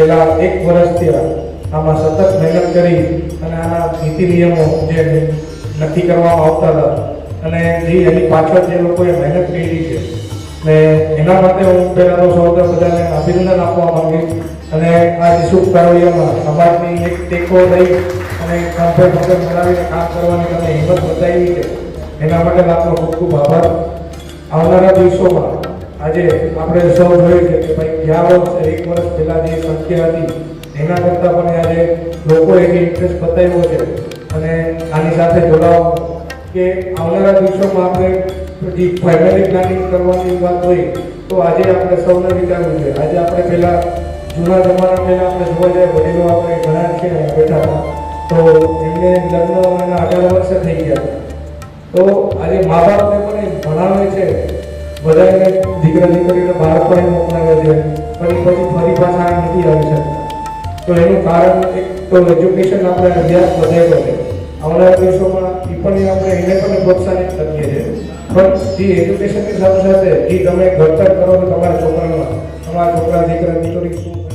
છેલ્લા 1 વર્ષથી આમાં સતત મહેનત કરી અને આના નીતિ નિયમો જે નક્કી કરવામાં આવતા હતા અને એની પાછળ જે લોકોએ મહેનત કરી છે ને એના માટે હું પહેલાં તો સૌથી બધાને અભિનંદન આપવા માંગીશ અને આ નિઃશુલ્ક કારોડિયામાં સમાજની એક ટેકો રહી અને કંપે બનાવીને કામ કરવાની તમે હિંમત બતાવી છે એના માટે આપનો ખૂબ ખૂબ આભાર. આવનારા દિવસોમાં આજે આપણે સૌ જોયું છે કે ભાઈ ગયા વર્ષે 1 વર્ષ પહેલાં જે સંખ્યા હતી એના કરતાં પણ આજે લોકોએ જે ઇન્ટરેસ્ટ બતાવ્યો છે અને આની સાથે જોડાવા કે આવનારા દિવસોમાં આપણે જે ફેમિલી પ્લાનિંગ કરવાની વાત હોય તો આજે આપણે સૌને વિચારવું છે. આજે આપણે પહેલાં જૂના જમાના પહેલાં આપણે જોવા જઈએ વડીલો આપણે ઘણા છે બેઠા હતા તો એમને લગ્ન 18 વર્ષે થઈ ગયા તો આજે મા બાપને પણ એ ભણાવે છે બધાને દીકરા દીકરીને બહાર પણ મોકલાવે છે પણ પછી ફરી પાછા નથી આવી શકતા. તો એનું કારણ એક તો એજ્યુકેશન આપણે અભ્યાસ વધાર્યો છે. આવનારા દિવસોમાં એ પણ આપણે એને પણ પ્રોત્સાહિત કરીએ છીએ પણ જે એજ્યુકેશનની સાથે સાથે જે તમે ઘડતર કરો તો તમારા છોકરા દીકરા દીકરી શું